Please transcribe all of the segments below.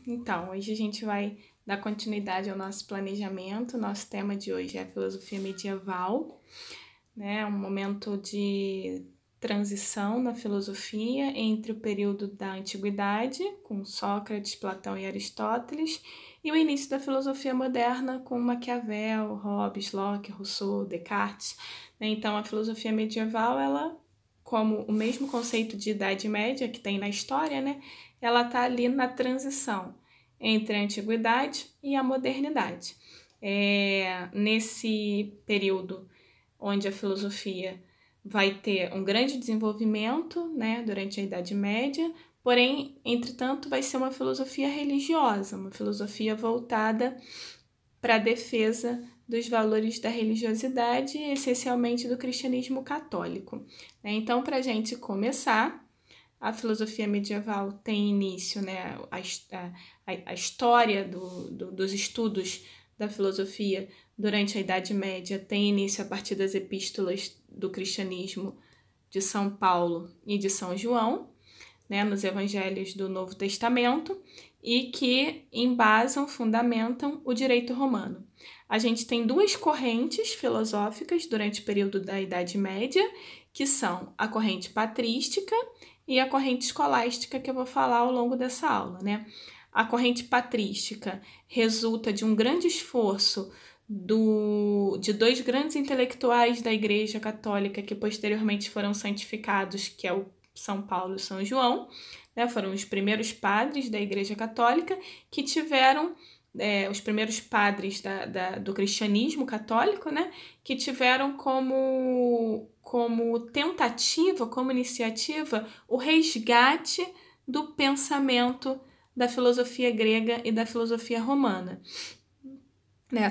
Então, hoje a gente vai dar continuidade ao nosso planejamento. Nosso tema de hoje é a filosofia medieval, né? Um momento de transição na filosofia entre o período da antiguidade, com Sócrates, Platão e Aristóteles, e o início da filosofia moderna com Maquiavel, Hobbes, Locke, Rousseau, Descartes. Então, a filosofia medieval, ela, como o mesmo conceito de Idade Média que tem na história, né? Ela está ali na transição entre a antiguidade e a modernidade. Nesse período onde a filosofia vai ter um grande desenvolvimento, né, durante a Idade Média, porém, entretanto, vai ser uma filosofia religiosa, uma filosofia voltada para a defesa dos valores da religiosidade, essencialmente do cristianismo católico. Então, para a gente começar, a filosofia medieval tem início, né, a história dos estudos da filosofia durante a Idade Média tem início a partir das epístolas do cristianismo de São Paulo e de São João, né, nos evangelhos do Novo Testamento, e que embasam, fundamentam o direito romano. A gente tem duas correntes filosóficas durante o período da Idade Média, que são a corrente patrística e a corrente escolástica, que eu vou falar ao longo dessa aula, né? A corrente patrística resulta de um grande esforço de dois grandes intelectuais da Igreja Católica que posteriormente foram santificados, que é o São Paulo e São João, né? Foram os primeiros padres da Igreja Católica que tiveram os primeiros padres do cristianismo católico, né? Que tiveram como tentativa, como iniciativa, o resgate do pensamento da filosofia grega e da filosofia romana.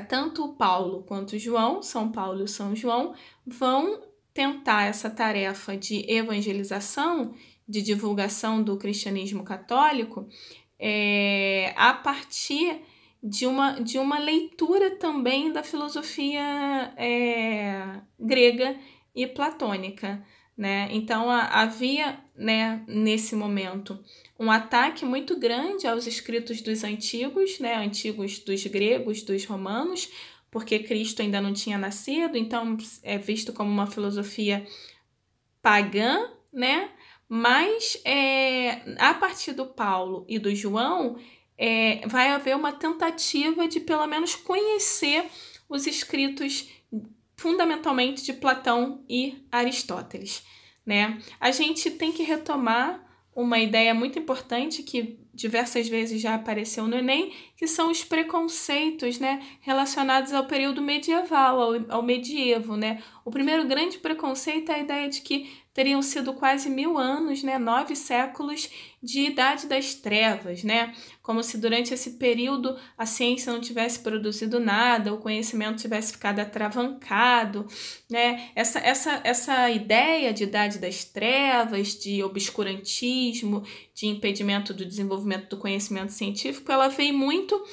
Tanto o Paulo quanto o João, São Paulo e São João, vão tentar essa tarefa de evangelização, de divulgação do cristianismo católico, a partir de uma leitura também da filosofia grega e platônica, né? Então, havia, né, nesse momento, um ataque muito grande aos escritos dos antigos, né, antigos dos gregos, dos romanos, porque Cristo ainda não tinha nascido, então é visto como uma filosofia pagã, né? Mas a partir do Paulo e do João, vai haver uma tentativa de pelo menos conhecer os escritos fundamentalmente de Platão e Aristóteles, né? A gente tem que retomar uma ideia muito importante que diversas vezes já apareceu no Enem, que são os preconceitos, né, relacionados ao período medieval, ao medievo, né? O primeiro grande preconceito é a ideia de que teriam sido quase 1000 anos, né, 9 séculos de Idade das Trevas, né? Como se durante esse período a ciência não tivesse produzido nada, o conhecimento tivesse ficado atravancado, né? Essa ideia de Idade das Trevas, de obscurantismo, de impedimento do desenvolvimento do conhecimento científico, ela veio muito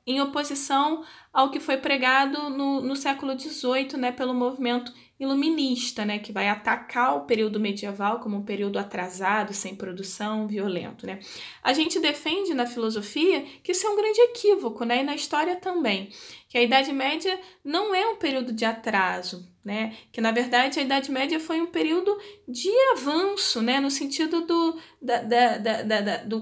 em oposição ao que foi pregado no século XVIII, né, pelo movimento iluminista, né, que vai atacar o período medieval como um período atrasado, sem produção, violento, né? A gente defende na filosofia que isso é um grande equívoco, né, e na história também, que a Idade Média não é um período de atraso, né, que na verdade a Idade Média foi um período de avanço, né, no sentido do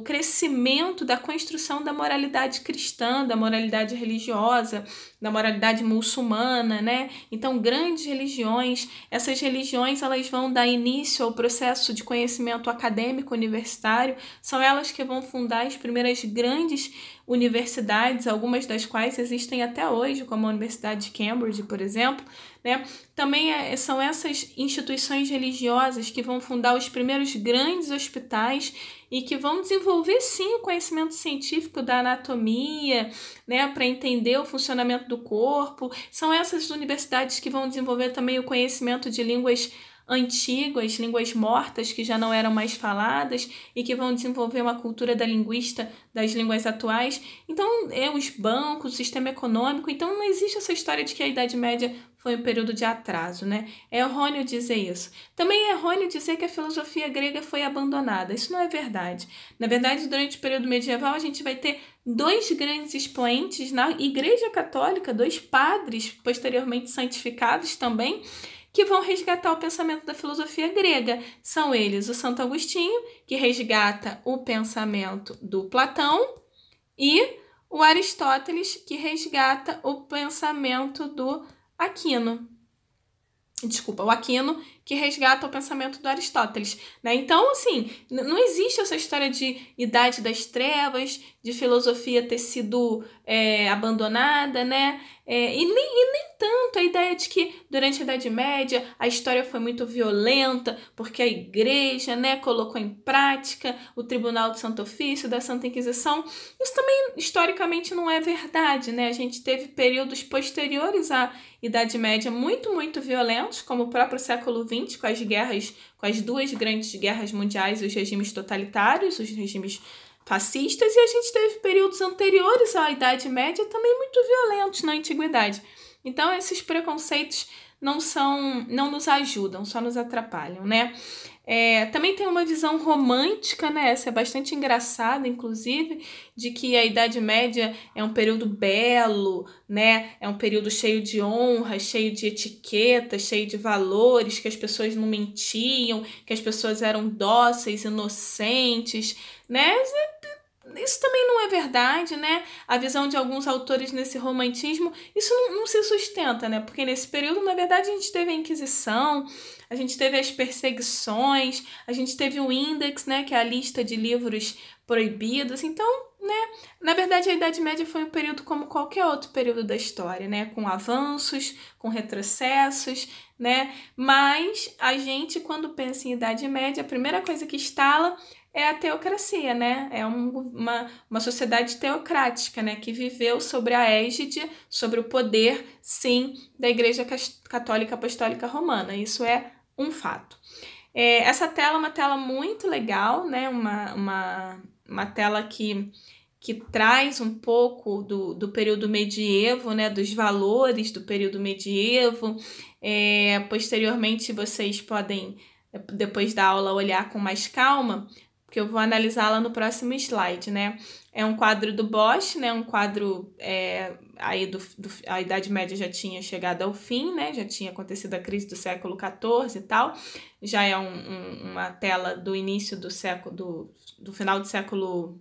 crescimento, da construção da moralidade cristã, da moralidade religiosa, da moralidade muçulmana, né? Então, grandes religiões, essas religiões elas vão dar início ao processo de conhecimento acadêmico universitário, são elas que vão fundar as primeiras grandes universidades, algumas das quais existem até hoje, como a Universidade de Cambridge, por exemplo, né? Também são essas instituições religiosas que vão fundar os primeiros grandes hospitais e que vão desenvolver, sim, o conhecimento científico da anatomia, né, para entender o funcionamento do corpo. São essas universidades que vão desenvolver também o conhecimento de línguas antigo, as línguas mortas que já não eram mais faladas e que vão desenvolver uma cultura da linguista das línguas atuais. Então, os bancos, o sistema econômico, então não existe essa história de que a Idade Média foi um período de atraso, né? É errôneo dizer isso. Também é errôneo dizer que a filosofia grega foi abandonada. Isso não é verdade. Na verdade, durante o período medieval, a gente vai ter 2 grandes expoentes na Igreja Católica, 2 padres, posteriormente santificados também, que vão resgatar o pensamento da filosofia grega. São eles o Santo Agostinho, que resgata o pensamento do Platão, e o Aristóteles, que resgata o pensamento do Aquino. O Aquino, que resgata o pensamento do Aristóteles, né? Então, assim, não existe essa história de Idade das Trevas, de filosofia ter sido abandonada, né? E nem tanto a ideia de que durante a Idade Média a história foi muito violenta, porque a Igreja, né, colocou em prática o Tribunal do Santo Ofício, da Santa Inquisição. Isso também, historicamente, não é verdade, né? A gente teve períodos posteriores à Idade Média muito, muito violentos, como o próprio século XX, com as guerras, com as 2 grandes guerras mundiais, os regimes totalitários, os regimes fascistas, e a gente teve períodos anteriores à Idade Média também muito violentos na Antiguidade. Então, esses preconceitos não nos ajudam, só nos atrapalham, né? Também tem uma visão romântica, né? Essa é bastante engraçada, inclusive, de que a Idade Média é um período belo, né? É um período cheio de honra, cheio de etiqueta, cheio de valores, que as pessoas não mentiam, que as pessoas eram dóceis, inocentes, né? Isso também não é verdade, né? A visão de alguns autores nesse romantismo, isso não se sustenta, né? Porque nesse período, na verdade, a gente teve a Inquisição, a gente teve as perseguições, a gente teve o Índex, né? Que é a lista de livros proibidos. Então, né? Na verdade, a Idade Média foi um período como qualquer outro período da história, né? Com avanços, com retrocessos, né? Mas a gente, quando pensa em Idade Média, a primeira coisa que instala é a teocracia, né? É uma sociedade teocrática, né? Que viveu sobre a égide, sobre o poder, sim, da Igreja Católica Apostólica Romana. Isso é um fato. Essa tela é uma tela muito legal, né? Uma tela que traz um pouco do período medievo, né? Dos valores do período medievo. Posteriormente, vocês podem, depois da aula, olhar com mais calma, que eu vou analisá-la no próximo slide, né? É um quadro do Bosch, né? Um quadro aí a Idade Média já tinha chegado ao fim, né? Já tinha acontecido a crise do século XIV e tal. Já é uma tela do início do século, do final do século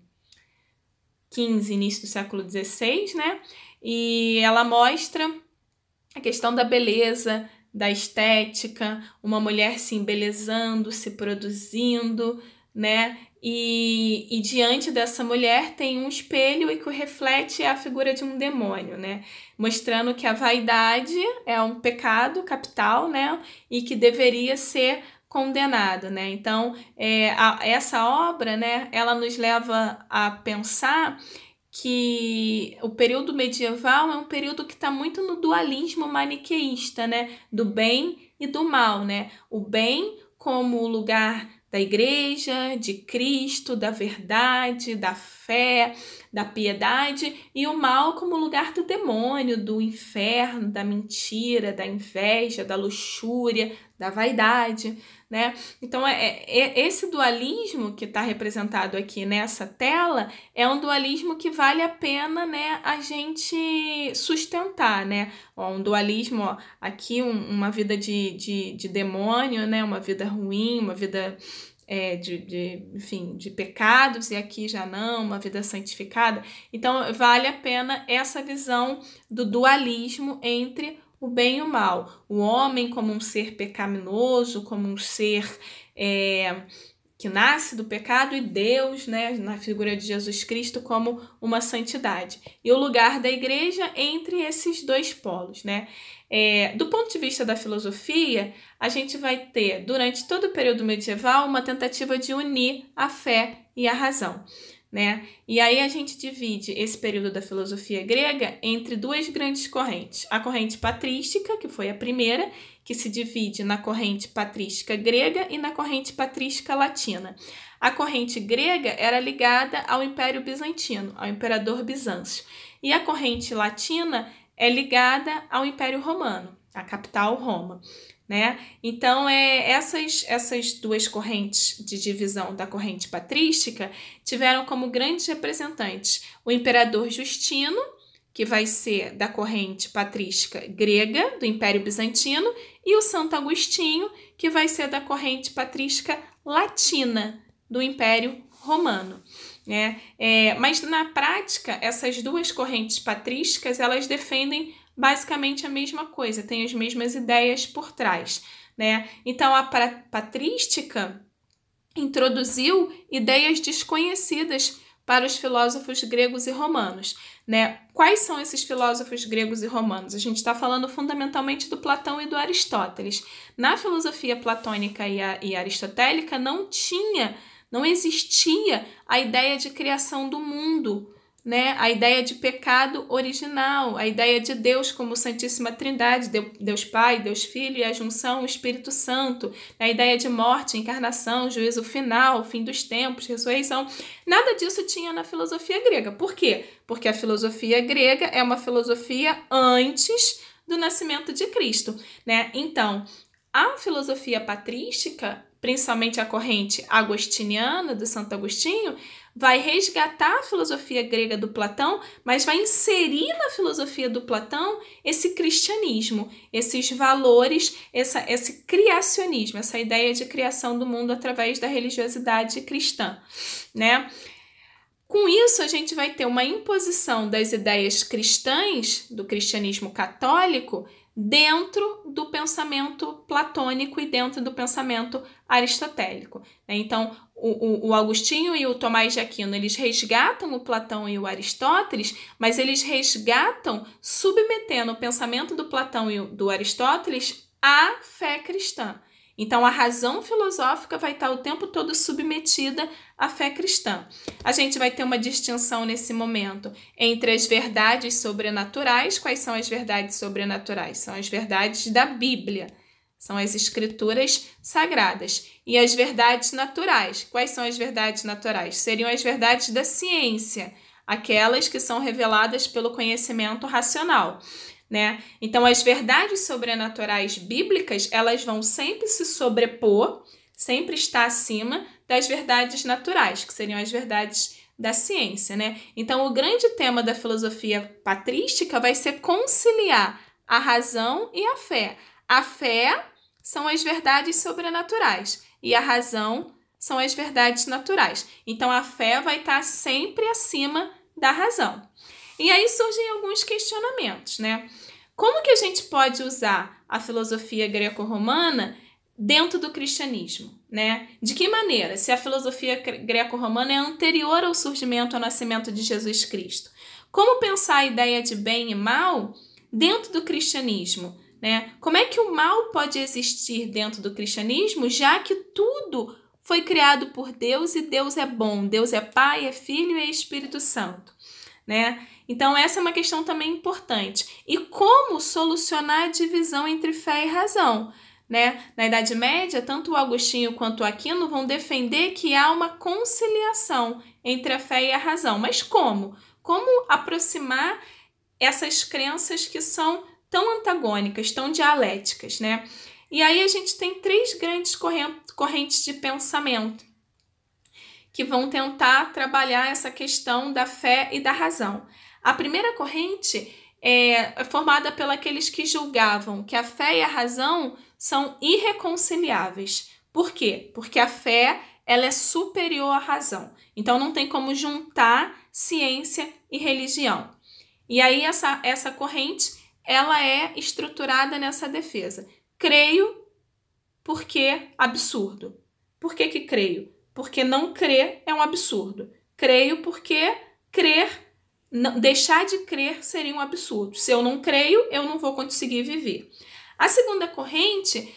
XV, início do século XVI, né? E ela mostra a questão da beleza, da estética, uma mulher se embelezando, se produzindo, né? E diante dessa mulher tem um espelho e que reflete a figura de um demônio, né? Mostrando que a vaidade é um pecado capital, né? E que deveria ser condenado, né? Então, essa obra, né? Ela nos leva a pensar que o período medieval é um período que está muito no dualismo maniqueísta, né? Do bem e do mal, né? O bem como o lugar da Igreja, de Cristo, da verdade, da fé, da piedade, e o mal como lugar do demônio, do inferno, da mentira, da inveja, da luxúria, da vaidade, né? Então, esse dualismo que está representado aqui nessa tela é um dualismo que vale a pena, né, a gente sustentar, né? Um dualismo, aqui uma vida de demônio, né? Uma vida ruim, uma vida enfim, de pecados, e aqui já não, uma vida santificada. Então, vale a pena essa visão do dualismo entre o bem e o mal. O homem como um ser pecaminoso, como um ser que nasce do pecado, e Deus, né, na figura de Jesus Cristo, como uma santidade. E o lugar da Igreja entre esses 2 polos, né? Do ponto de vista da filosofia, a gente vai ter, durante todo o período medieval, uma tentativa de unir a fé e a razão, né? E aí a gente divide esse período da filosofia grega entre 2 grandes correntes. A corrente patrística, que foi a primeira, que se divide na corrente patrística grega e na corrente patrística latina. A corrente grega era ligada ao Império Bizantino, ao imperador Bizâncio, e a corrente latina é ligada ao Império Romano, a capital Roma, né? Então, essas duas correntes de divisão da corrente patrística tiveram como grandes representantes o imperador Justino, que vai ser da corrente patrística grega, do Império Bizantino, e o Santo Agostinho, que vai ser da corrente patrística latina, do Império Romano, né? Mas, na prática, essas duas correntes patrísticas, elas defendem basicamente a mesma coisa, têm as mesmas ideias por trás, né? Então, a patrística introduziu ideias desconhecidas para os filósofos gregos e romanos, né? Quais são esses filósofos gregos e romanos? A gente está falando fundamentalmente do Platão e do Aristóteles. Na filosofia platônica e aristotélica não existia a ideia de criação do mundo, né? A ideia de pecado original, a ideia de Deus como Santíssima Trindade, Deus Pai, Deus Filho e a junção, o Espírito Santo, a ideia de morte, encarnação, juízo final, fim dos tempos, ressurreição. Nada disso tinha na filosofia grega. Por quê? Porque a filosofia grega é uma filosofia antes do nascimento de Cristo, né? Então, a filosofia patrística, principalmente a corrente agostiniana do Santo Agostinho, vai resgatar a filosofia grega do Platão, mas vai inserir na filosofia do Platão esse cristianismo, esses valores, esse criacionismo, essa ideia de criação do mundo através da religiosidade cristã, né? Com isso, a gente vai ter uma imposição das ideias cristãs, do cristianismo católico, dentro do pensamento platônico e dentro do pensamento aristotélico. Então, o Agostinho e o Tomás de Aquino, eles resgatam o Platão e o Aristóteles, mas eles resgatam submetendo o pensamento do Platão e do Aristóteles à fé cristã. Então, a razão filosófica vai estar o tempo todo submetida à fé cristã. A gente vai ter uma distinção nesse momento entre as verdades sobrenaturais. Quais são as verdades sobrenaturais? São as verdades da Bíblia, são as escrituras sagradas. E as verdades naturais. Quais são as verdades naturais? Seriam as verdades da ciência, aquelas que são reveladas pelo conhecimento racional, né? Então, as verdades sobrenaturais bíblicas, elas vão sempre se sobrepor, sempre estar acima das verdades naturais, que seriam as verdades da ciência, né? Então, o grande tema da filosofia patrística vai ser conciliar a razão e a fé. A fé são as verdades sobrenaturais e a razão são as verdades naturais. Então, a fé vai estar sempre acima da razão. E aí surgem alguns questionamentos, né? Como que a gente pode usar a filosofia greco-romana dentro do cristianismo, né? De que maneira? Se a filosofia greco-romana é anterior ao surgimento, ao nascimento de Jesus Cristo. Como pensar a ideia de bem e mal dentro do cristianismo, né? Como é que o mal pode existir dentro do cristianismo, já que tudo foi criado por Deus e Deus é bom, Deus é Pai, é Filho e é Espírito Santo, né? Então, essa é uma questão também importante. E como solucionar a divisão entre fé e razão, né? Na Idade Média, tanto o Agostinho quanto o Aquino vão defender que há uma conciliação entre a fé e a razão. Mas como? Como aproximar essas crenças que são tão antagônicas, tão dialéticas, né? E aí a gente tem três grandes correntes de pensamento que vão tentar trabalhar essa questão da fé e da razão. A primeira corrente é formada pelos que julgavam que a fé e a razão são irreconciliáveis. Por quê? Porque a fé ela é superior à razão. Então, não tem como juntar ciência e religião. E aí, essa corrente ela é estruturada nessa defesa. Creio porque absurdo. Por que creio? Porque não crer é um absurdo. Creio porque deixar de crer seria um absurdo. Se eu não creio, eu não vou conseguir viver. A segunda corrente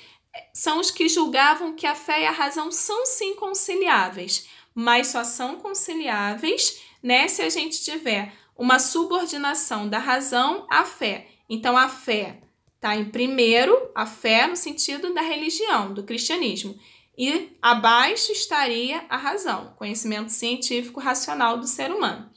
são os que julgavam que a fé e a razão são sim conciliáveis, mas só são conciliáveis, né, se a gente tiver uma subordinação da razão à fé. Então, a fé Tá em primeiro a fé no sentido da religião, do cristianismo. E abaixo estaria a razão, conhecimento científico racional do ser humano.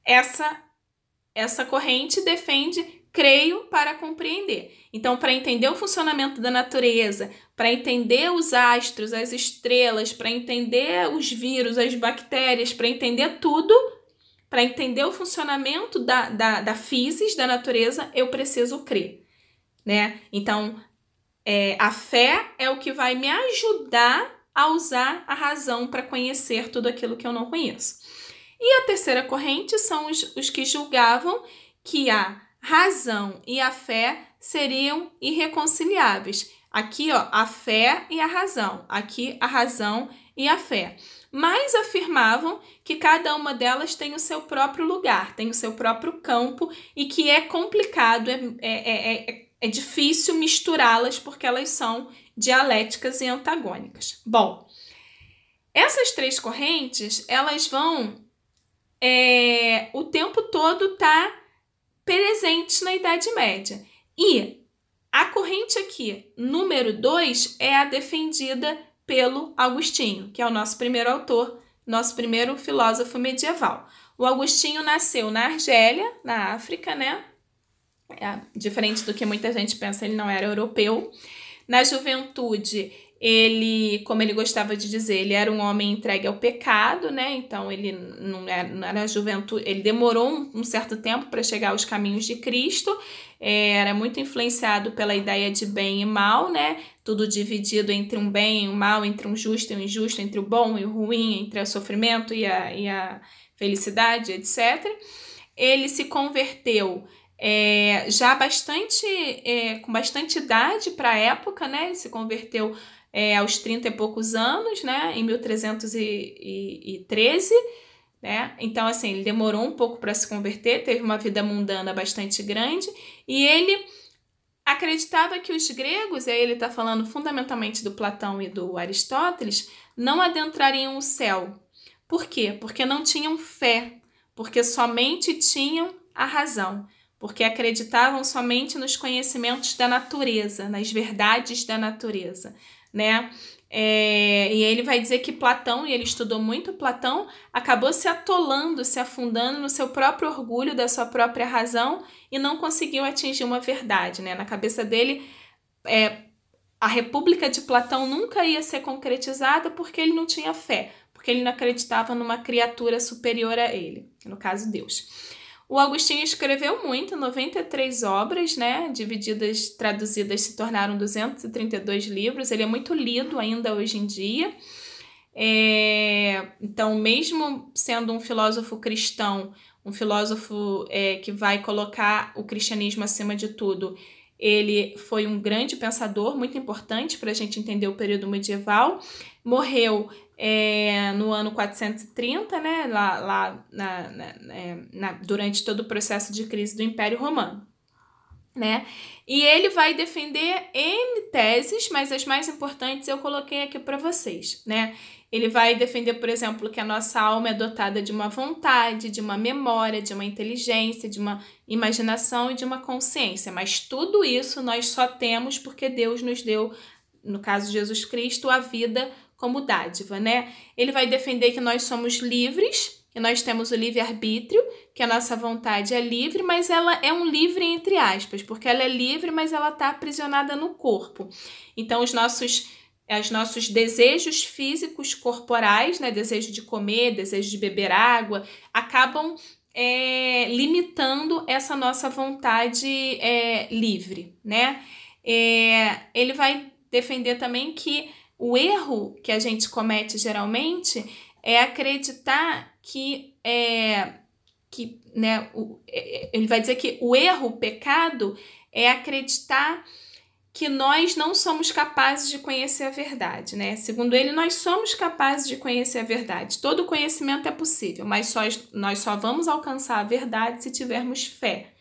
Essa corrente defende creio para compreender. Então, para entender o funcionamento da natureza, para entender os astros, as estrelas, para entender os vírus, as bactérias, para entender tudo, para entender o funcionamento da physis, da natureza, eu preciso crer, né? Então, a fé é o que vai me ajudar a usar a razão para conhecer tudo aquilo que eu não conheço. E a terceira corrente são os que julgavam que a razão e a fé seriam irreconciliáveis. Aqui, ó, a fé e a razão. Aqui, a razão e a fé. Mas afirmavam que cada uma delas tem o seu próprio lugar, tem o seu próprio campo e que é complicado, é difícil misturá-las porque elas são dialéticas e antagônicas. Bom, essas três correntes, elas vão o tempo todo estar presentes na Idade Média. E a corrente aqui, número 2, é a defendida pelo Agostinho, que é o nosso primeiro autor, nosso primeiro filósofo medieval. O Agostinho nasceu na Argélia, na África, né? Diferente do que muita gente pensa, ele não era europeu. Na juventude, ele, como ele gostava de dizer, ele era um homem entregue ao pecado, né? Então, ele não era juventude, ele demorou um certo tempo para chegar aos caminhos de Cristo, era muito influenciado pela ideia de bem e mal, né? Tudo dividido entre um bem e um mal, entre um justo e um injusto, entre o bom e o ruim, entre o sofrimento e a felicidade, etc. Ele se converteu já com bastante idade para a época, né? Ele se converteu aos 30 e poucos anos, né? Em 1313, né? Então, assim, ele demorou um pouco para se converter, teve uma vida mundana bastante grande, e ele acreditava que os gregos, e aí ele está falando fundamentalmente do Platão e do Aristóteles, não adentrariam o céu. Por quê? Porque não tinham fé, porque somente tinham a razão, porque acreditavam somente nos conhecimentos da natureza, nas verdades da natureza, né? E ele vai dizer que Platão, e ele estudou muito Platão, acabou se atolando, se afundando no seu próprio orgulho, da sua própria razão, e não conseguiu atingir uma verdade, né? Na cabeça dele, a República de Platão nunca ia ser concretizada porque ele não tinha fé, porque ele não acreditava numa criatura superior a ele, no caso Deus. O Agostinho escreveu muito, 93 obras, né, divididas, traduzidas, se tornaram 232 livros. Ele é muito lido ainda hoje em dia. Então, mesmo sendo um filósofo cristão, um filósofo que vai colocar o cristianismo acima de tudo, ele foi um grande pensador, muito importante para a gente entender o período medieval. Morreu no ano 430, né, durante todo o processo de crise do Império Romano, né? E ele vai defender N teses, mas as mais importantes eu coloquei aqui para vocês, né? Ele vai defender, por exemplo, que a nossa alma é dotada de uma vontade, de uma memória, de uma inteligência, de uma imaginação e de uma consciência, mas tudo isso nós só temos porque Deus nos deu, no caso de Jesus Cristo, a vida como dádiva, né? Ele vai defender que nós somos livres, que nós temos o livre-arbítrio, que a nossa vontade é livre, mas ela é um livre entre aspas, porque ela é livre, mas ela está aprisionada no corpo. Então, os nossos desejos físicos corporais, né? Desejo de comer, desejo de beber água, acabam limitando essa nossa vontade livre, né? Ele vai defender também que o erro que a gente comete geralmente é acreditar né, ele vai dizer que o erro, o pecado, é acreditar que nós não somos capazes de conhecer a verdade, né? Segundo ele, nós somos capazes de conhecer a verdade. Todo conhecimento é possível, mas nós só vamos alcançar a verdade se tivermos fé,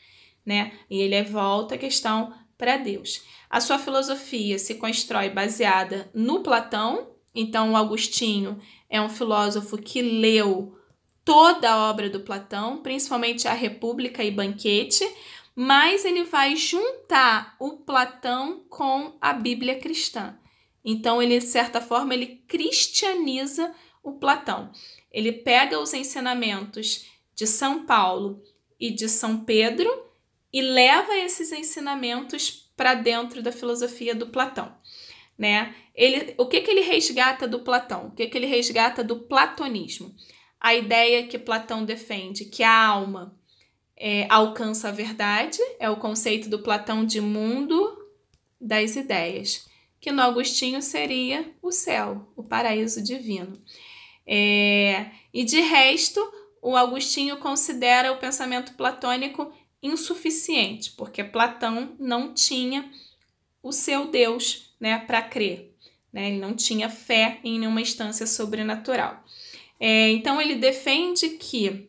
né? E ele volta a questão para Deus. A sua filosofia se constrói baseada no Platão. Então, o Agostinho é um filósofo que leu toda a obra do Platão, principalmente a República e Banquete, mas ele vai juntar o Platão com a Bíblia cristã. Então, ele, de certa forma, ele cristianiza o Platão. Ele pega os ensinamentos de São Paulo e de São Pedro e leva esses ensinamentos para dentro da filosofia do Platão, né? O que ele resgata do Platão? O que ele resgata do platonismo? A ideia que Platão defende, que a alma alcança a verdade, é o conceito do Platão de mundo das ideias, que no Agostinho seria o céu, o paraíso divino. E de resto, o Agostinho considera o pensamento platônico insuficiente, porque Platão não tinha o seu Deus, né, para crer, né? Ele não tinha fé em nenhuma instância sobrenatural. Então ele defende que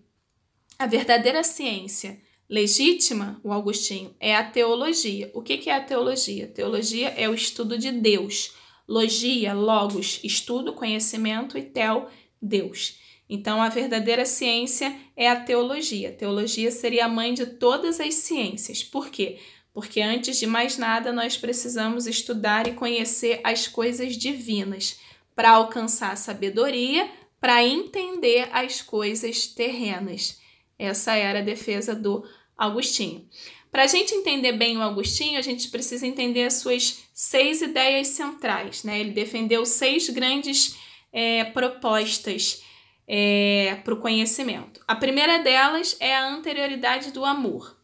a verdadeira ciência legítima, o Agostinho, é a teologia. O que é a teologia? Teologia é o estudo de Deus. Logia, logos, estudo, conhecimento, e tel, Deus. Então, a verdadeira ciência é a teologia. A teologia seria a mãe de todas as ciências. Por quê? Porque, antes de mais nada, nós precisamos estudar e conhecer as coisas divinas para alcançar a sabedoria, para entender as coisas terrenas. Essa era a defesa do Agostinho. Para a gente entender bem o Agostinho, a gente precisa entender as suas 6 ideias centrais, né? Ele defendeu 6 grandes propostas para o conhecimento. A primeira delas é a anterioridade do amor,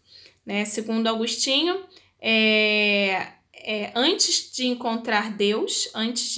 né? Segundo Agostinho, antes de encontrar Deus, antes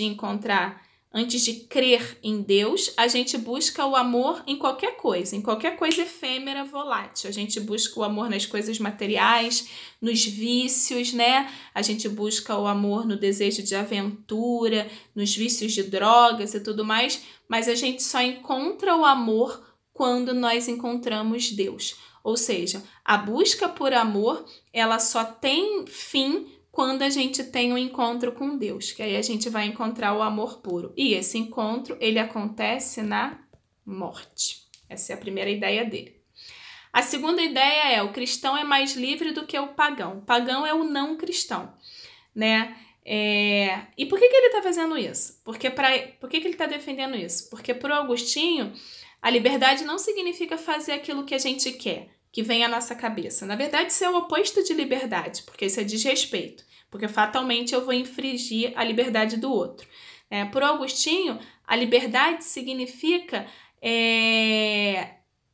de crer em Deus, a gente busca o amor em qualquer coisa efêmera, volátil. A gente busca o amor nas coisas materiais, nos vícios, né? A gente busca o amor no desejo de aventura, nos vícios de drogas e tudo mais, mas a gente só encontra o amor quando nós encontramos Deus. Ou seja, a busca por amor, ela só tem fim quando a gente tem um encontro com Deus, que aí a gente vai encontrar o amor puro. E esse encontro, ele acontece na morte. Essa é a primeira ideia dele. A segunda ideia é: o cristão é mais livre do que o pagão. O pagão é o não cristão, né? E por que ele está fazendo isso? Por que ele está defendendo isso? Porque para o Agostinho, a liberdade não significa fazer aquilo que a gente quer, que vem à nossa cabeça. Na verdade, isso é o oposto de liberdade, porque isso é desrespeito, porque fatalmente eu vou infringir a liberdade do outro. Por Agostinho, a liberdade significa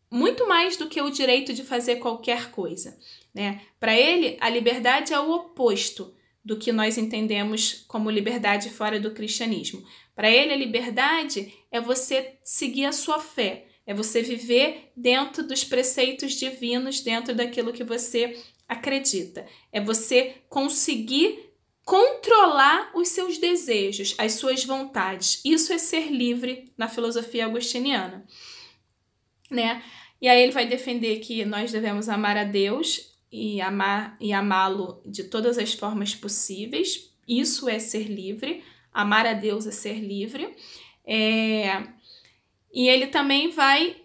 muito mais do que o direito de fazer qualquer coisa, né? Para ele, a liberdade é o oposto do que nós entendemos como liberdade fora do cristianismo. Para ele, a liberdade é você seguir a sua fé, é você viver dentro dos preceitos divinos, dentro daquilo que você acredita. É você conseguir controlar os seus desejos, as suas vontades. Isso é ser livre na filosofia agostiniana, né? E aí ele vai defender que nós devemos amar a Deus e amá-lo de todas as formas possíveis. Isso é ser livre. Amar a Deus é ser livre. E ele também vai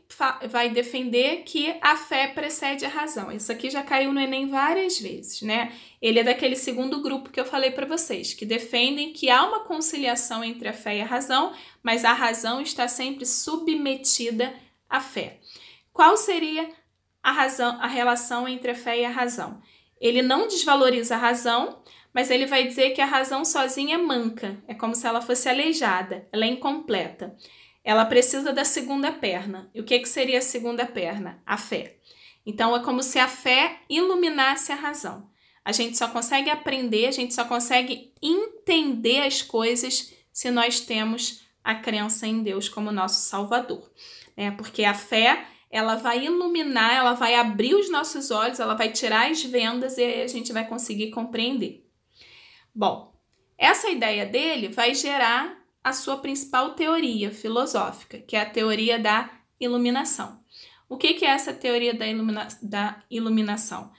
defender que a fé precede a razão. Isso aqui já caiu no Enem várias vezes, né? Ele é daquele segundo grupo que eu falei para vocês, que defendem que há uma conciliação entre a fé e a razão, mas a razão está sempre submetida à fé. Qual seria a relação entre a fé e a razão? Ele não desvaloriza a razão, mas ele vai dizer que a razão sozinha é manca, é como se ela fosse aleijada, ela é incompleta. Ela precisa da segunda perna. E o que seria a segunda perna? A fé. Então, é como se a fé iluminasse a razão. A gente só consegue aprender, a gente só consegue entender as coisas se nós temos a crença em Deus como nosso Salvador. Porque a fé, ela vai iluminar, ela vai abrir os nossos olhos, ela vai tirar as vendas e aí a gente vai conseguir compreender. Bom, essa ideia dele vai gerar a sua principal teoria filosófica, que é a teoria da iluminação. O que é essa teoria da iluminação?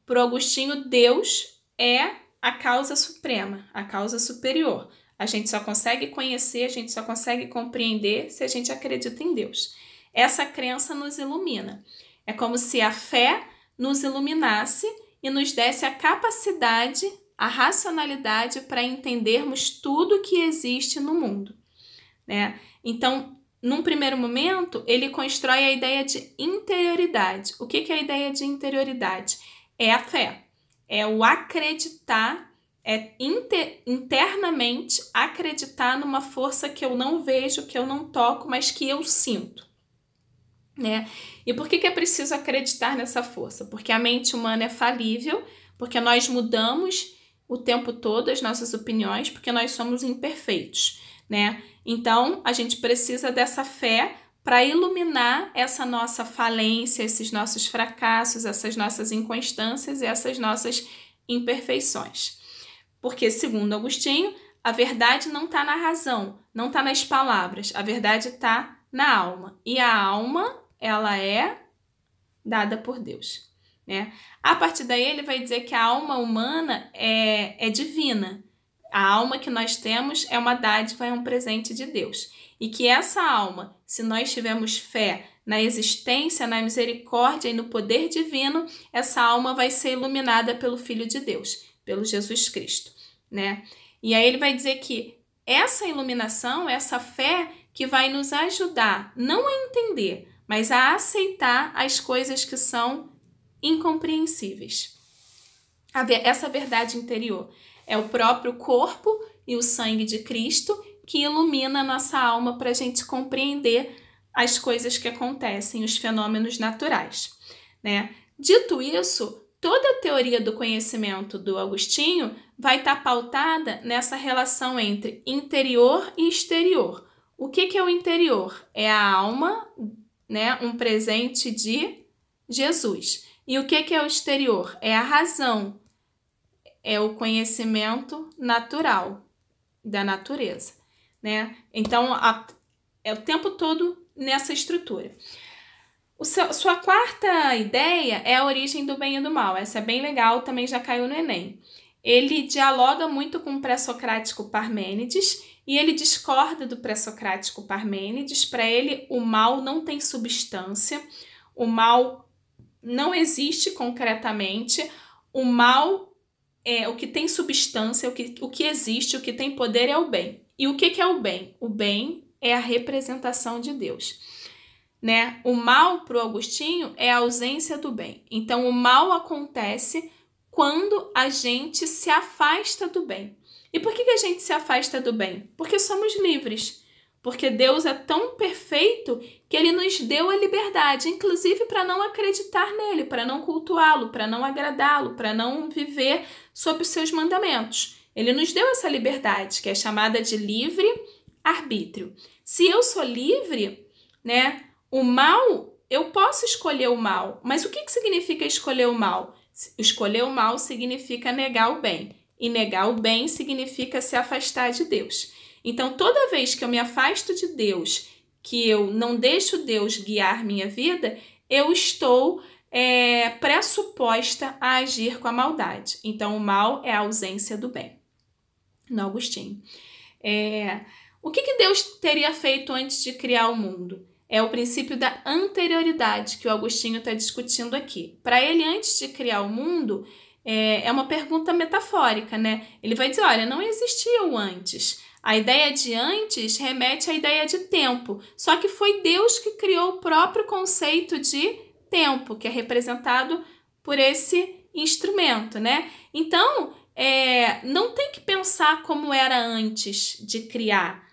Para Agostinho, Deus é a causa suprema, a causa superior. A gente só consegue conhecer, a gente só consegue compreender se a gente acredita em Deus. Essa crença nos ilumina. É como se a fé nos iluminasse e nos desse a capacidade, a racionalidade para entendermos tudo que existe no mundo, né? Então, num primeiro momento, ele constrói a ideia de interioridade. O que é a ideia de interioridade? É a fé, é o acreditar, é internamente acreditar numa força que eu não vejo, que eu não toco, mas que eu sinto, né? E por que é preciso acreditar nessa força? Porque a mente humana é falível, porque nós mudamos o tempo todo as nossas opiniões, porque nós somos imperfeitos, né? Então, a gente precisa dessa fé para iluminar essa nossa falência, esses nossos fracassos, essas nossas inconstâncias e essas nossas imperfeições. Porque, segundo Agostinho, a verdade não está na razão, não está nas palavras, a verdade está na alma. E a alma, ela é dada por Deus, né? A partir daí, ele vai dizer que a alma humana é divina. A alma que nós temos é uma dádiva, é um presente de Deus. E que essa alma, se nós tivermos fé na existência, na misericórdia e no poder divino, essa alma vai ser iluminada pelo Filho de Deus, pelo Jesus Cristo, né? E aí ele vai dizer que essa iluminação, essa fé que vai nos ajudar não a entender, mas a aceitar as coisas que são incompreensíveis. Essa verdade interior é o próprio corpo e o sangue de Cristo que ilumina a nossa alma para a gente compreender as coisas que acontecem, os fenômenos naturais, né? Dito isso, toda a teoria do conhecimento do Agostinho vai estar pautada nessa relação entre interior e exterior. O que é o interior? É a alma, né? Um presente de Jesus. E o que é o exterior? É a razão, é o conhecimento natural da natureza, né? Então, é o tempo todo nessa estrutura. Sua quarta ideia é a origem do bem e do mal. Essa é bem legal, também já caiu no Enem. Ele dialoga muito com o pré-socrático Parmênides e ele discorda do pré-socrático Parmênides. Para ele, o mal não tem substância, o mal não existe concretamente, o mal é o que tem substância, o que existe, o que tem poder é o bem. E o que é o bem? O bem é a representação de Deus, né? O mal para o Agostinho é a ausência do bem. Então, o mal acontece quando a gente se afasta do bem. E por que a gente se afasta do bem? Porque somos livres. Porque Deus é tão perfeito que Ele nos deu a liberdade, inclusive para não acreditar nele, para não cultuá-lo, para não agradá-lo, para não viver sob os seus mandamentos. Ele nos deu essa liberdade, que é chamada de livre-arbítrio. Se eu sou livre, né, o mal, eu posso escolher o mal, mas o que significa escolher o mal? Escolher o mal significa negar o bem, e negar o bem significa se afastar de Deus. Então, toda vez que eu me afasto de Deus, que eu não deixo Deus guiar minha vida, eu estou pressuposta a agir com a maldade. Então, o mal é a ausência do bem. No Agostinho. O que Deus teria feito antes de criar o mundo? É o princípio da anterioridade que o Agostinho está discutindo aqui. Para ele, antes de criar o mundo, é uma pergunta metafórica, né? Ele vai dizer, olha, não existia o antes. A ideia de antes remete à ideia de tempo. Só que foi Deus que criou o próprio conceito de tempo, que é representado por esse instrumento, né? Então, não tem que pensar como era antes de criar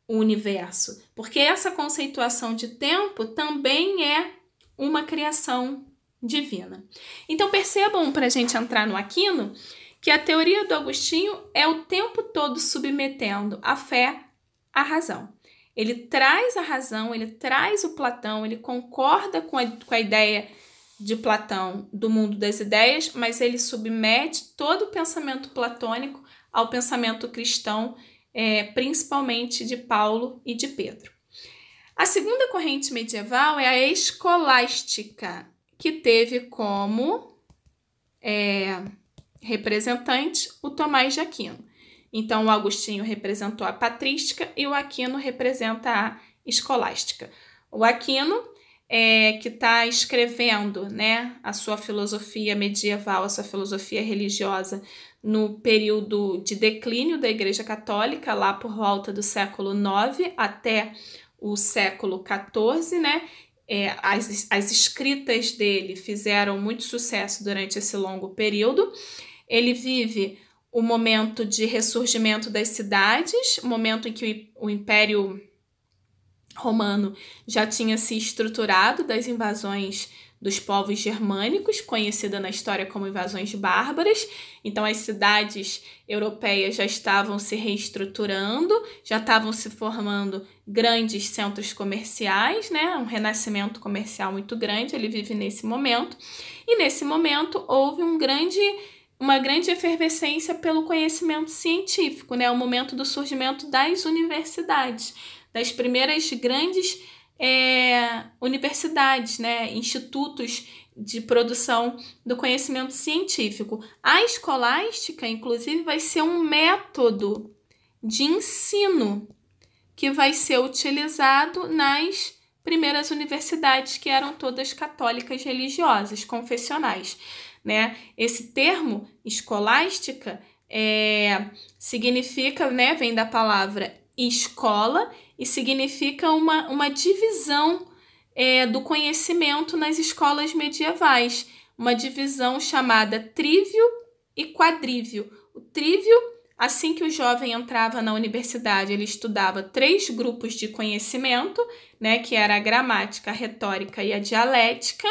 o universo, porque essa conceituação de tempo também é uma criação divina. Então percebam, para a gente entrar no Aquino, que a teoria do Agostinho é o tempo todo submetendo a fé à razão. Ele traz a razão, ele traz o Platão, ele concorda com a ideia de Platão do mundo das ideias, mas ele submete todo o pensamento platônico ao pensamento cristão, principalmente de Paulo e de Pedro. A segunda corrente medieval é a escolástica, que teve como representante o Tomás de Aquino. Então, o Agostinho representou a patrística e o Aquino representa a escolástica. O Aquino que está escrevendo, né, a sua filosofia medieval, a sua filosofia religiosa no período de declínio da Igreja Católica, lá por volta do século IX até o século XIV, né? As escritas dele fizeram muito sucesso durante esse longo período. Ele vive o momento de ressurgimento das cidades, o momento em que o Império Romano já tinha se estruturado das invasões dos povos germânicos, conhecida na história como invasões bárbaras. Então as cidades europeias já estavam se reestruturando, já estavam se formando grandes centros comerciais, né? Um renascimento comercial muito grande, ele vive nesse momento. E nesse momento houve uma grande efervescência pelo conhecimento científico, né? O momento do surgimento das universidades, das primeiras grandes universidades, né? Institutos de produção do conhecimento científico. A escolástica, inclusive, vai ser um método de ensino que vai ser utilizado nas primeiras universidades, que eram todas católicas religiosas, confessionais, né? Esse termo escolástica significa, né, vem da palavra escola e significa uma divisão do conhecimento nas escolas medievais, uma divisão chamada trívio e quadrívio. O trívio, assim que o jovem entrava na universidade, ele estudava 3 grupos de conhecimento, né, que era a gramática, a retórica e a dialética.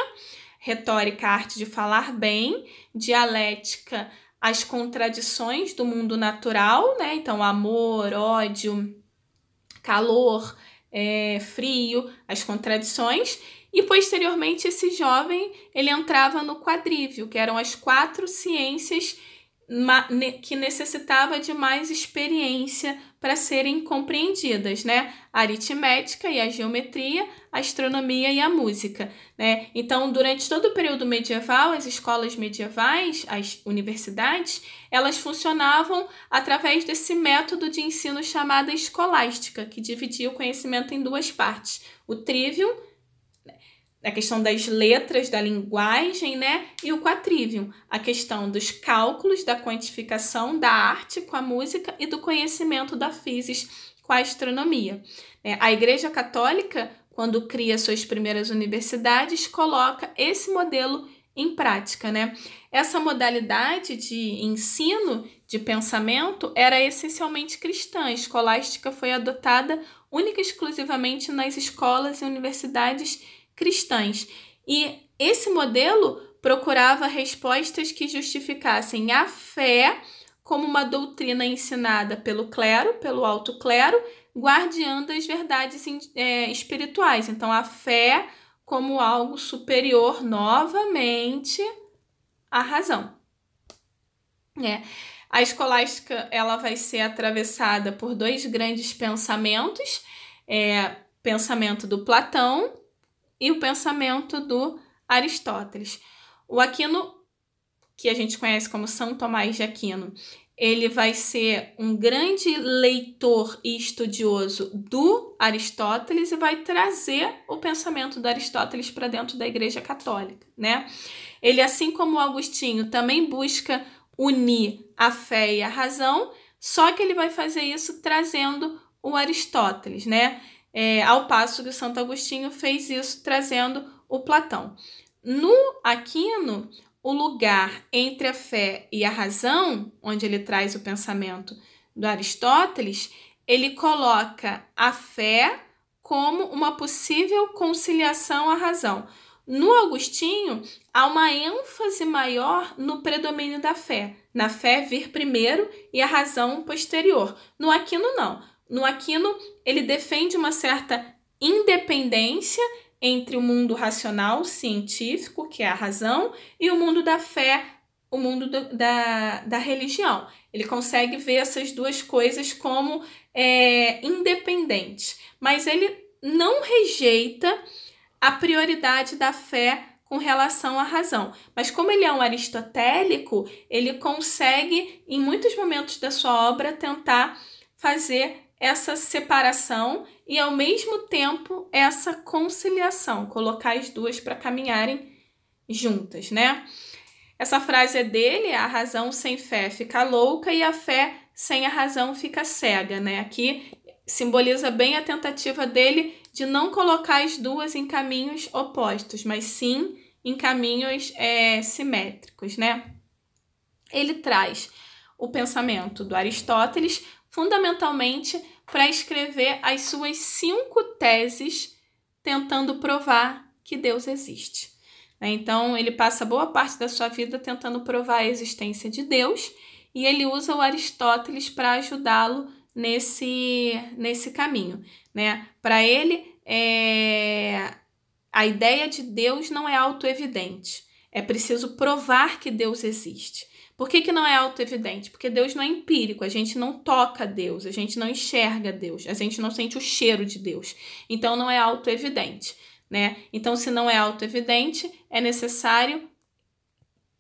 Retórica, a arte de falar bem, dialética, as contradições do mundo natural, né? Então, amor, ódio, calor, frio, as contradições. E, posteriormente, esse jovem ele entrava no quadrívio, que eram as 4 ciências que necessitava de mais experiência para serem compreendidas, né? A aritmética e a geometria, a astronomia e a música, né? Então, durante todo o período medieval, as escolas medievais, as universidades, elas funcionavam através desse método de ensino chamado escolástica, que dividia o conhecimento em 2 partes. O trivium, a questão das letras, da linguagem, né? E o quadrivium, a questão dos cálculos, da quantificação, da arte com a música e do conhecimento da física com a astronomia. A Igreja Católica, quando cria suas primeiras universidades, coloca esse modelo em prática, né? Essa modalidade de ensino, de pensamento, era essencialmente cristã. A escolástica foi adotada única e exclusivamente nas escolas e universidades cristãs. E esse modelo procurava respostas que justificassem a fé como uma doutrina ensinada pelo clero, pelo alto clero, guardiã das verdades espirituais. Então, a fé como algo superior, novamente, à razão. A escolástica ela vai ser atravessada por 2 grandes pensamentos, pensamento do Platão e o pensamento do Aristóteles. O Aquino, que a gente conhece como São Tomás de Aquino, ele vai ser um grande leitor e estudioso do Aristóteles e vai trazer o pensamento do Aristóteles para dentro da Igreja Católica, né? Ele, assim como o Agostinho, também busca unir a fé e a razão, só que ele vai fazer isso trazendo o Aristóteles, né? Ao passo que o Santo Agostinho fez isso trazendo o Platão. No Aquino, o lugar entre a fé e a razão, onde ele traz o pensamento do Aristóteles, ele coloca a fé como uma possível conciliação à razão. No Agostinho, há uma ênfase maior no predomínio da fé, na fé vir primeiro e a razão posterior. No Aquino, não. No Aquino, ele defende uma certa independência entre o mundo racional, científico, que é a razão, e o mundo da fé, o mundo da religião. Ele consegue ver essas 2 coisas como independentes, mas ele não rejeita a prioridade da fé com relação à razão. Mas como ele é um aristotélico, ele consegue, em muitos momentos da sua obra, tentar fazer essa separação e, ao mesmo tempo, essa conciliação, colocar as duas para caminharem juntas, né? Essa frase é dele: a razão sem fé fica louca e a fé sem a razão fica cega, né? Aqui simboliza bem a tentativa dele de não colocar as duas em caminhos opostos, mas sim em caminhos simétricos, né? Ele traz o pensamento do Aristóteles fundamentalmente para escrever as suas 5 teses tentando provar que Deus existe. Então, ele passa boa parte da sua vida tentando provar a existência de Deus e ele usa o Aristóteles para ajudá-lo nesse caminho, né? Para ele, a ideia de Deus não é autoevidente. É preciso provar que Deus existe. Por que não é autoevidente? Porque Deus não é empírico, a gente não toca Deus, a gente não enxerga Deus, a gente não sente o cheiro de Deus. Então, não é autoevidente, né? Então, se não é autoevidente, é necessário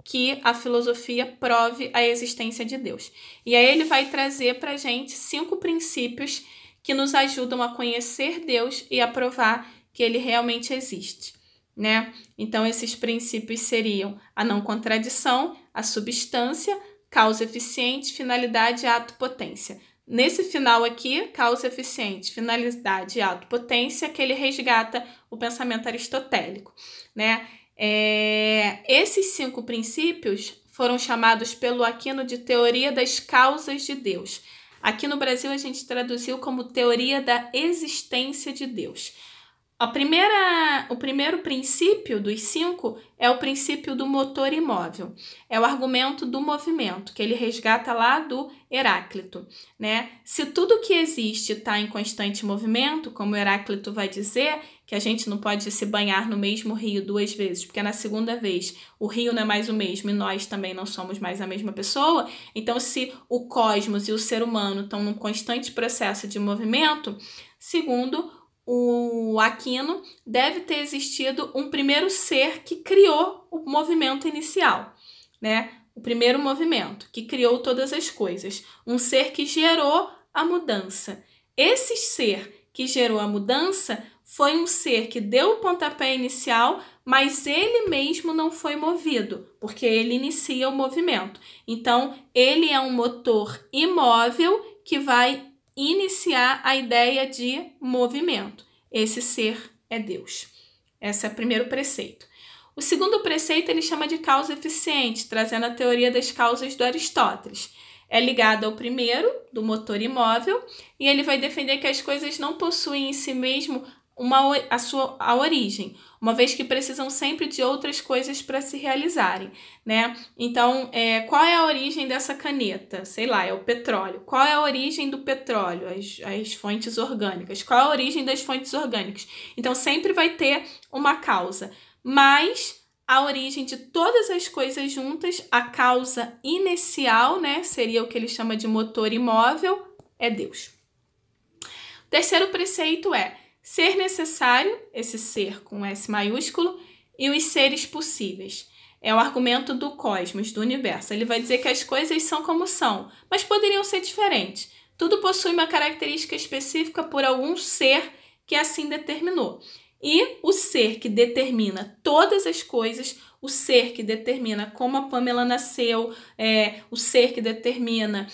que a filosofia prove a existência de Deus. E aí ele vai trazer para a gente 5 princípios que nos ajudam a conhecer Deus e a provar que ele realmente existe, né? Então, esses princípios seriam a não contradição, a substância, causa eficiente, finalidade, ato, potência. Nesse final aqui, causa eficiente, finalidade, ato, potência, que ele resgata o pensamento aristotélico, né? Esses 5 princípios foram chamados pelo Aquino de teoria das causas de Deus. Aqui no Brasil a gente traduziu como teoria da existência de Deus. O primeiro princípio dos 5 é o princípio do motor imóvel. É o argumento do movimento, que ele resgata lá do Heráclito, né? Se tudo que existe está em constante movimento, como Heráclito vai dizer, que a gente não pode se banhar no mesmo rio 2 vezes, porque na segunda vez o rio não é mais o mesmo e nós também não somos mais a mesma pessoa. Então, se o cosmos e o ser humano estão num constante processo de movimento, segundo o Aquino, deve ter existido um primeiro ser que criou o movimento inicial, né? O primeiro movimento, que criou todas as coisas. Um ser que gerou a mudança. Esse ser que gerou a mudança foi um ser que deu o pontapé inicial, mas ele mesmo não foi movido, porque ele inicia o movimento. Então, ele é um motor imóvel que vai iniciar a ideia de movimento. Esse ser é Deus. Esse é o primeiro preceito. O segundo preceito ele chama de causa eficiente, trazendo a teoria das causas do Aristóteles. É ligado ao primeiro, do motor imóvel, e ele vai defender que as coisas não possuem em si mesmo a origem, uma vez que precisam sempre de outras coisas para se realizarem, né? Então, qual é a origem dessa caneta? Sei lá, é o petróleo. Qual é a origem do petróleo? As fontes orgânicas. Qual é a origem das fontes orgânicas? Então, sempre vai ter uma causa, mas a origem de todas as coisas juntas, a causa inicial, né? Seria o que ele chama de motor imóvel, é Deus. O terceiro preceito é ser necessário, esse ser com S maiúsculo, e os seres possíveis. É o argumento do cosmos, do universo. Ele vai dizer que as coisas são como são, mas poderiam ser diferentes. Tudo possui uma característica específica por algum ser que assim determinou. E o ser que determina todas as coisas, o ser que determina como a Pamela nasceu, o ser que determina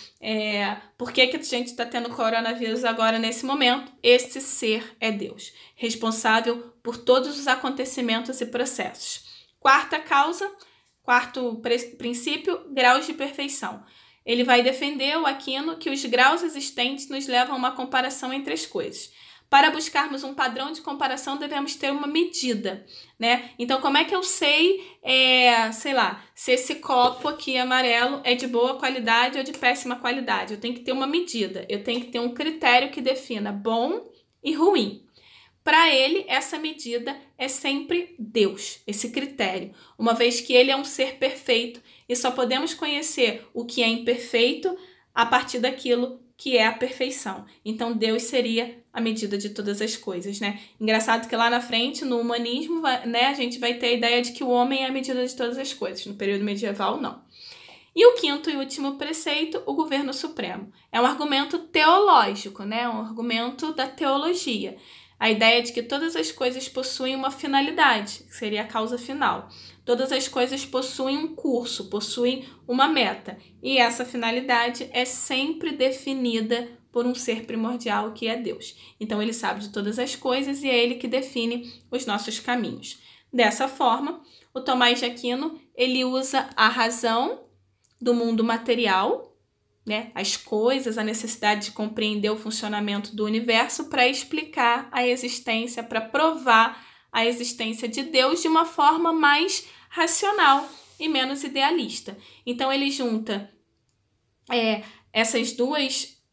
por que a gente está tendo coronavírus agora nesse momento, esse ser é Deus, responsável por todos os acontecimentos e processos. Quarto princípio, graus de perfeição. Ele vai defender, o Aquino, que os graus existentes nos levam a uma comparação entre as coisas. Para buscarmos um padrão de comparação, devemos ter uma medida, né? Então, como é que eu sei, sei lá, se esse copo aqui amarelo é de boa qualidade ou de péssima qualidade? Eu tenho que ter uma medida, eu tenho que ter um critério que defina bom e ruim. Para ele, essa medida é sempre Deus, esse critério, uma vez que ele é um ser perfeito e só podemos conhecer o que é imperfeito a partir daquilo que é a perfeição. Então, Deus seria a medida de todas as coisas, né? Engraçado que lá na frente, no humanismo, né, a gente vai ter a ideia de que o homem é a medida de todas as coisas. No período medieval, não. E o quinto e último preceito, o governo supremo. É um argumento teológico, né? Um argumento da teologia. A ideia de que todas as coisas possuem uma finalidade, que seria a causa final. Todas as coisas possuem um curso, possuem uma meta. E essa finalidade é sempre definida por um ser primordial que é Deus. Então ele sabe de todas as coisas e é ele que define os nossos caminhos. Dessa forma, o Tomás de Aquino, ele usa a razão do mundo material, né, as coisas, a necessidade de compreender o funcionamento do universo para explicar a existência, para provar a existência de Deus de uma forma mais racional e menos idealista. Então ele junta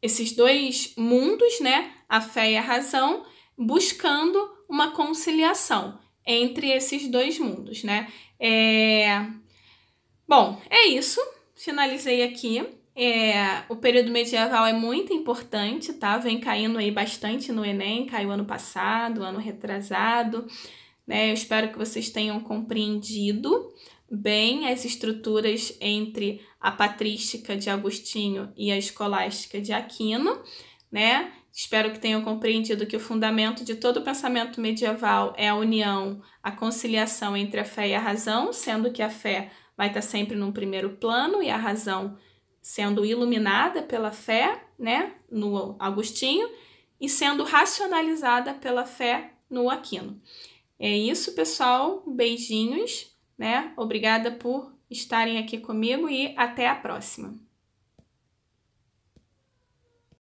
esses dois mundos, né, a fé e a razão, buscando uma conciliação entre esses dois mundos, né? Bom, é isso. Finalizei aqui. O período medieval é muito importante, tá? Vem caindo aí bastante no Enem, caiu ano passado, ano retrasado, né? Eu espero que vocês tenham compreendido bem as estruturas entre a patrística de Agostinho e a escolástica de Aquino, né? Espero que tenham compreendido que o fundamento de todo o pensamento medieval é a união, a conciliação entre a fé e a razão, sendo que a fé vai estar sempre num primeiro plano e a razão sendo iluminada pela fé, né, no Agostinho, e sendo racionalizada pela fé no Aquino. É isso, pessoal. Beijinhos, né? Obrigada por estarem aqui comigo e até a próxima.